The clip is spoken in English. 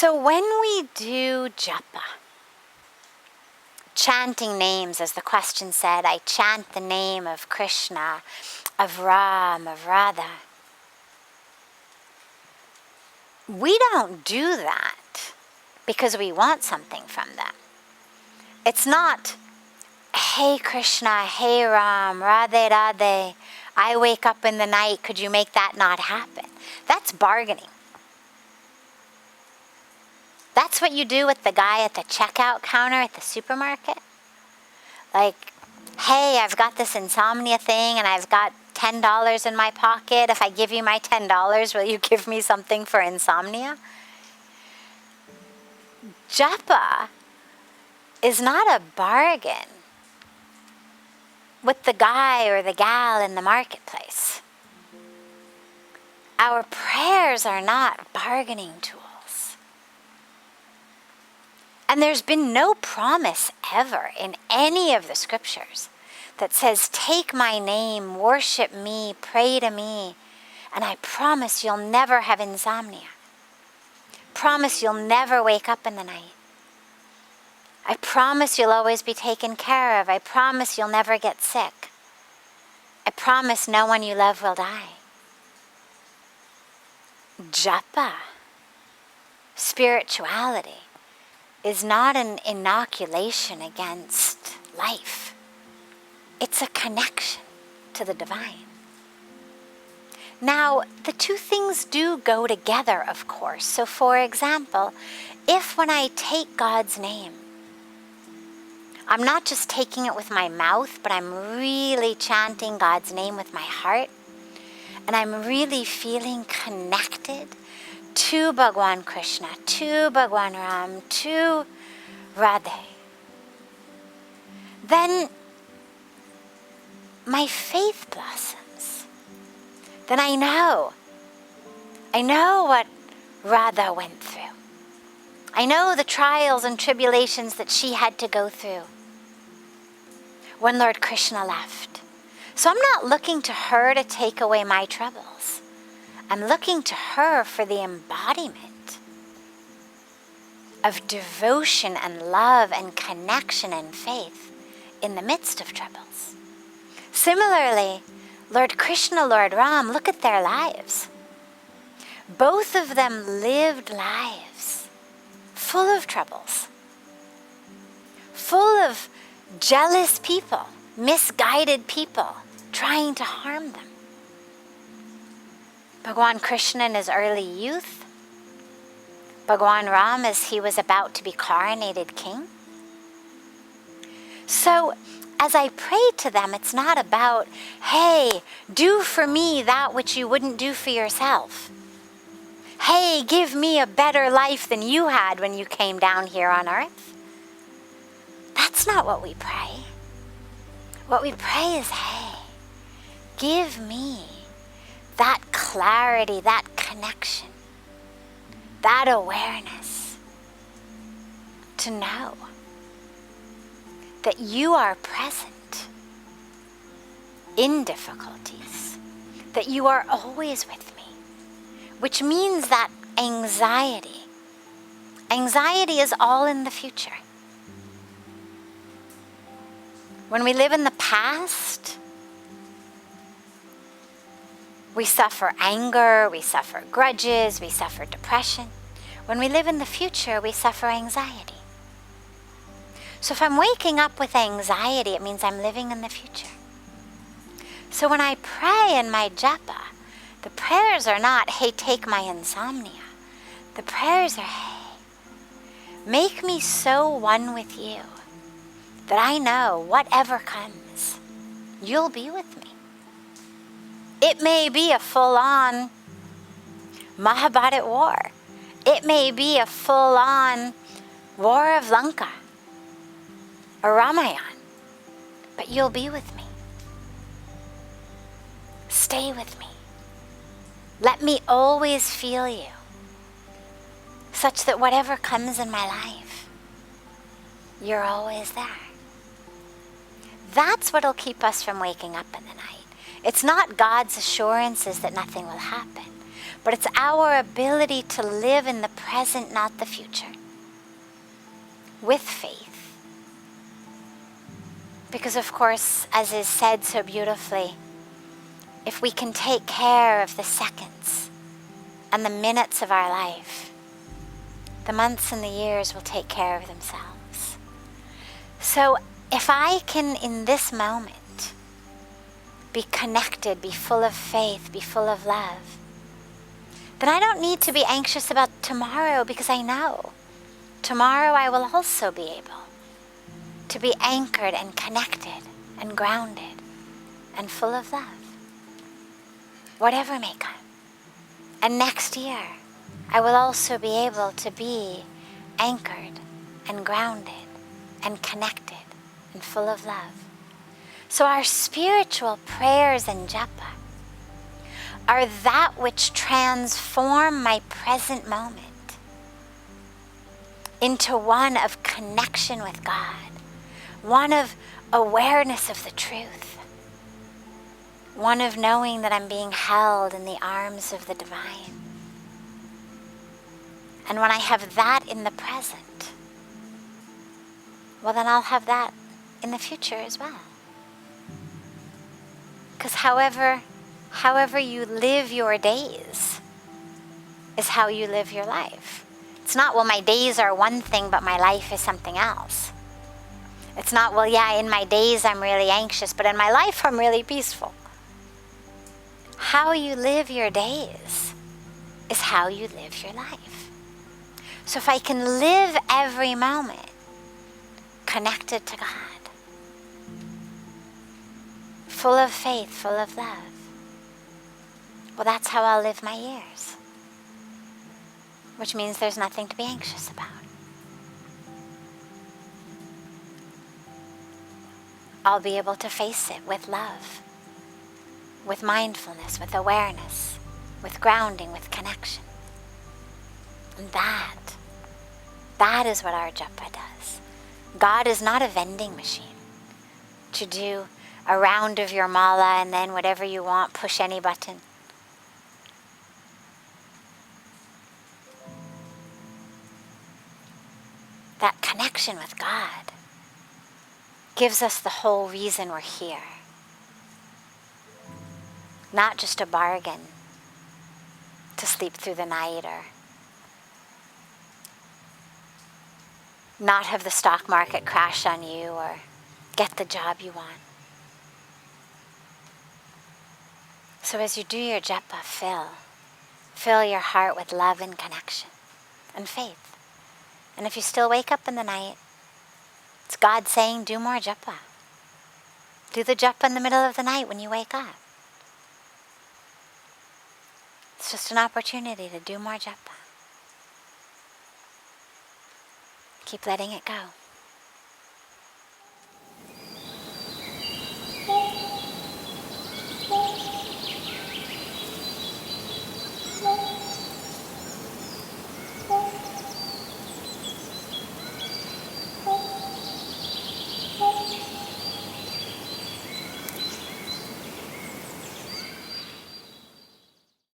So when we do Japa, chanting names, as the question said, I chant the name of Krishna, of Ram, of Radha. We don't do that because we want something from them. It's not, hey Krishna, hey Ram, Radhe Radhe, I wake up in the night, could you make that not happen? That's bargaining. That's what you do with the guy at the checkout counter at the supermarket. Like, hey, I've got this Insomnia thing and I've got $10 in my pocket. If I give you my $10, will you give me something for Insomnia? Japa is not a bargain with the guy or the gal in the marketplace. Our prayers are not bargaining tools. And there's been no promise ever in any of the scriptures that says, take my name, worship me, pray to me, and I promise you'll never have insomnia. Promise you'll never wake up in the night. I promise you'll always be taken care of. I promise you'll never get sick. I promise no one you love will die. Japa, spirituality, is not an inoculation against life. It's a connection to the divine. Now, the two things do go together, of course. So, for example, if when I take God's name, I'm not just taking it with my mouth, but I'm really chanting God's name with my heart, and I'm really feeling connected to Bhagwan Krishna, to Bhagwan Ram, to Radhe, then my faith blossoms. Then I know what Radha went through. I know the trials and tribulations that she had to go through when Lord Krishna left. So I'm not looking to her to take away my troubles. I'm looking to her for the embodiment of devotion and love and connection and faith in the midst of troubles. Similarly, Lord Krishna, Lord Ram, look at their lives. Both of them lived lives full of troubles, full of jealous people, misguided people trying to harm them. Bhagwan Krishna in his early youth, Bhagwan Ram as he was about to be coronated king. So as I pray to them, it's not about, hey, do for me that which you wouldn't do for yourself. Hey, give me a better life than you had when you came down here on earth. That's not what we pray. What we pray is, hey, give me that clarity, that connection, that awareness to know that you are present in difficulties, that you are always with me, which means that anxiety is all in the future. When we live in the past, we suffer anger, we suffer grudges, we suffer depression. When we live in the future, we suffer anxiety. So if I'm waking up with anxiety, it means I'm living in the future. So when I pray in my japa, the prayers are not, hey, take my insomnia. The prayers are, hey, make me so one with you that I know whatever comes, you'll be with me. It may be a full-on Mahabharata war. It may be a full-on war of Lanka or Ramayana, but you'll be with me. Stay with me. Let me always feel you, such that whatever comes in my life, you're always there. That's what'll keep us from waking up in the night. It's not God's assurances that nothing will happen, but it's our ability to live in the present, not the future, with faith. Because of course, as is said so beautifully, if we can take care of the seconds and the minutes of our life, the months and the years will take care of themselves. So if I can, in this moment, be connected, be full of faith, be full of love, then I don't need to be anxious about tomorrow, because I know tomorrow I will also be able to be anchored and connected and grounded and full of love, whatever may come. And next year, I will also be able to be anchored and grounded and connected and full of love. So our spiritual prayers and japa are that which transform my present moment into one of connection with God, one of awareness of the truth, one of knowing that I'm being held in the arms of the divine. And when I have that in the present, well, then I'll have that in the future as well. Because however you live your days is how you live your life. It's not, well, my days are one thing, but my life is something else. It's not, well, yeah, in my days I'm really anxious, but in my life I'm really peaceful. How you live your days is how you live your life. So if I can live every moment connected to God, full of faith, full of love, well, that's how I'll live my years. Which means there's nothing to be anxious about. I'll be able to face it with love, with mindfulness, with awareness, with grounding, with connection. And that is what our japa does. God is not a vending machine to do a round of your mala and then whatever you want, push any button. That connection with God gives us the whole reason we're here. Not just a bargain to sleep through the night or not have the stock market crash on you or get the job you want. So as you do your japa, fill your heart with love and connection and faith. And if you still wake up in the night, it's God saying, do more japa. Do the japa in the middle of the night when you wake up. It's just an opportunity to do more japa. Keep letting it go.